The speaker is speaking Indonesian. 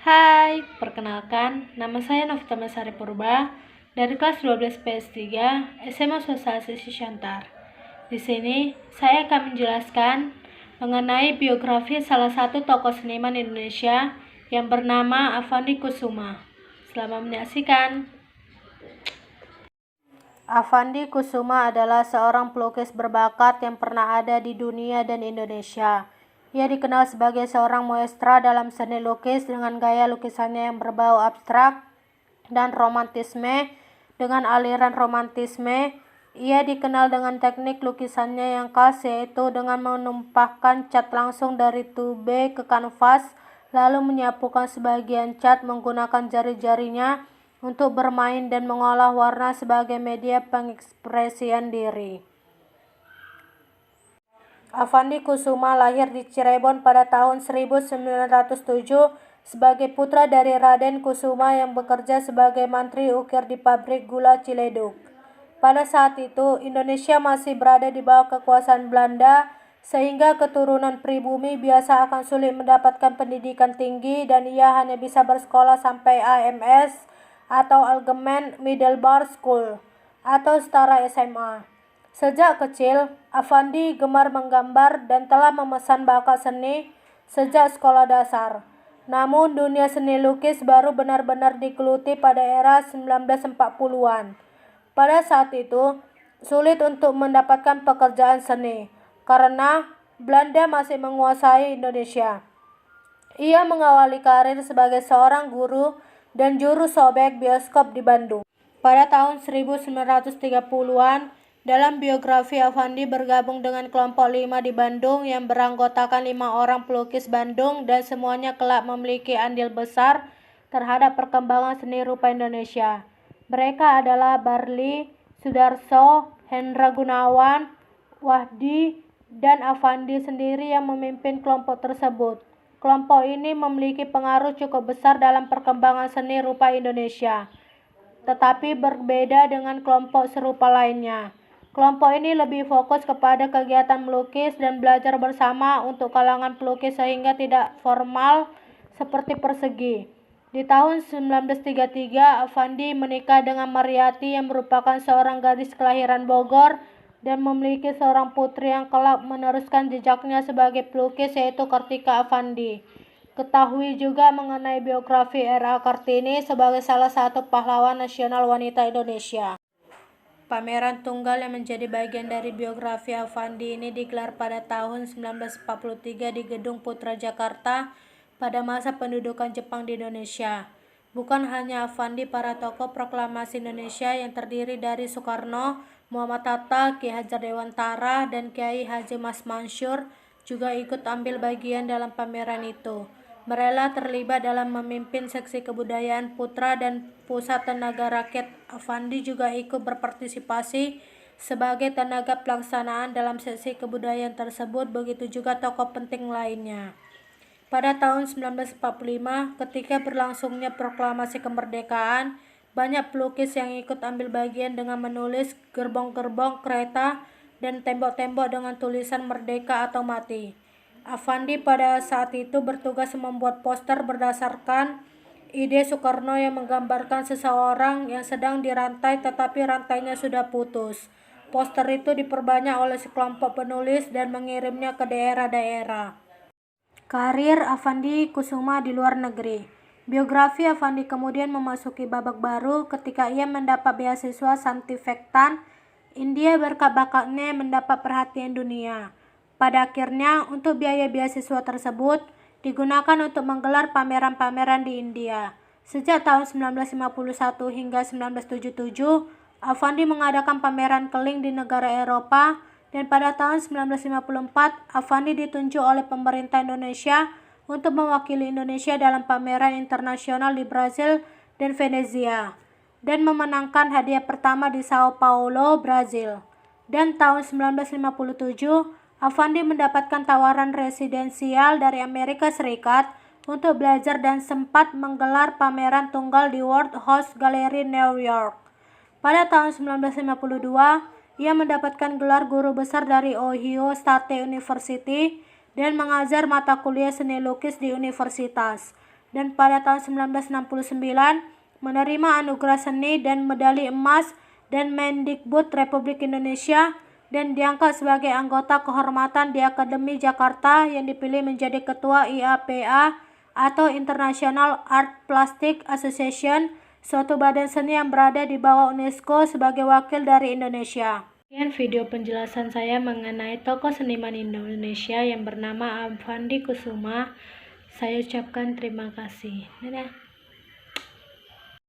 Hai, perkenalkan, nama saya Novita Masari Purba dari kelas 12 PS3 SMA Sosialisasi Syantar. Di sini, saya akan menjelaskan mengenai biografi salah satu tokoh seniman Indonesia yang bernama Affandi Kusuma. Selamat menyaksikan. Affandi Kusuma adalah seorang pelukis berbakat yang pernah ada di dunia dan Indonesia. Ia dikenal sebagai seorang maestro dalam seni lukis dengan gaya lukisannya yang berbau abstrak dan romantisme. Dengan aliran romantisme, ia dikenal dengan teknik lukisannya yang khas, yaitu dengan menumpahkan cat langsung dari tube ke kanvas, lalu menyapukan sebagian cat menggunakan jari-jarinya untuk bermain dan mengolah warna sebagai media pengekspresian diri. Affandi Kusuma lahir di Cirebon pada tahun 1907 sebagai putra dari Raden Kusuma yang bekerja sebagai mantri ukir di pabrik gula Ciledug. Pada saat itu, Indonesia masih berada di bawah kekuasaan Belanda, sehingga keturunan pribumi biasa akan sulit mendapatkan pendidikan tinggi dan ia hanya bisa bersekolah sampai AMS atau Algemeen Middelbare School atau setara SMA. Sejak kecil, Affandi gemar menggambar dan telah memesan bakat seni sejak sekolah dasar. Namun dunia seni lukis baru benar-benar digeluti pada era 1940-an. Pada saat itu, sulit untuk mendapatkan pekerjaan seni karena Belanda masih menguasai Indonesia. Ia mengawali karir sebagai seorang guru dan juru sobek bioskop di Bandung. Pada tahun 1930-an, dalam biografi Affandi bergabung dengan kelompok 5 di Bandung yang beranggotakan 5 orang pelukis Bandung dan semuanya kelak memiliki andil besar terhadap perkembangan seni rupa Indonesia. Mereka adalah Barli, Sudarso, Hendra Gunawan, Wahdi, dan Affandi sendiri yang memimpin kelompok tersebut. Kelompok ini memiliki pengaruh cukup besar dalam perkembangan seni rupa Indonesia, tetapi berbeda dengan kelompok serupa lainnya. Kelompok ini lebih fokus kepada kegiatan melukis dan belajar bersama untuk kalangan pelukis sehingga tidak formal seperti persegi. Di tahun 1933, Affandi menikah dengan Mariati yang merupakan seorang gadis kelahiran Bogor dan memiliki seorang putri yang kelak meneruskan jejaknya sebagai pelukis, yaitu Kartika Affandi. Ketahui juga mengenai biografi R.A. Kartini sebagai salah satu pahlawan nasional wanita Indonesia. Pameran tunggal yang menjadi bagian dari biografi Affandi ini digelar pada tahun 1943 di Gedung Putra Jakarta pada masa pendudukan Jepang di Indonesia. Bukan hanya Affandi, para tokoh proklamasi Indonesia yang terdiri dari Soekarno, Muhammad Hatta, Ki Hajar Dewantara, dan Kiai Haji Mas Mansur juga ikut ambil bagian dalam pameran itu. Mereka terlibat dalam memimpin seksi kebudayaan Putra dan Pusat Tenaga Rakyat. Affandi juga ikut berpartisipasi sebagai tenaga pelaksanaan dalam seksi kebudayaan tersebut, begitu juga tokoh penting lainnya. Pada tahun 1945, ketika berlangsungnya proklamasi kemerdekaan, banyak pelukis yang ikut ambil bagian dengan menulis gerbong-gerbong kereta dan tembok-tembok dengan tulisan Merdeka atau Mati. Affandi pada saat itu bertugas membuat poster berdasarkan ide Soekarno yang menggambarkan seseorang yang sedang dirantai tetapi rantainya sudah putus. Poster itu diperbanyak oleh sekelompok penulis dan mengirimnya ke daerah-daerah. Karir Affandi Kusuma di luar negeri. Biografi Affandi kemudian memasuki babak baru ketika ia mendapat beasiswa Santivetan India berkat bakatnya mendapat perhatian dunia. Pada akhirnya, untuk biaya beasiswa tersebut digunakan untuk menggelar pameran-pameran di India. Sejak tahun 1951 hingga 1977, Affandi mengadakan pameran keliling di negara Eropa, dan pada tahun 1954, Affandi ditunjuk oleh pemerintah Indonesia untuk mewakili Indonesia dalam pameran internasional di Brazil dan Venezia, dan memenangkan hadiah pertama di Sao Paulo, Brazil. Dan tahun 1957, Affandi mendapatkan tawaran residensial dari Amerika Serikat untuk belajar dan sempat menggelar pameran tunggal di World House Gallery New York. Pada tahun 1952, ia mendapatkan gelar guru besar dari Ohio State University dan mengajar mata kuliah seni lukis di universitas. dan pada tahun 1969 menerima anugerah seni dan medali emas dan Mendikbud Republik Indonesia, dan diangkat sebagai anggota kehormatan di Akademi Jakarta yang dipilih menjadi ketua IAPA atau International Art Plastic Association, suatu badan seni yang berada di bawah UNESCO sebagai wakil dari Indonesia. Sekian video penjelasan saya mengenai tokoh seniman Indonesia yang bernama Avandi Kusuma. Saya ucapkan terima kasih. Dadah.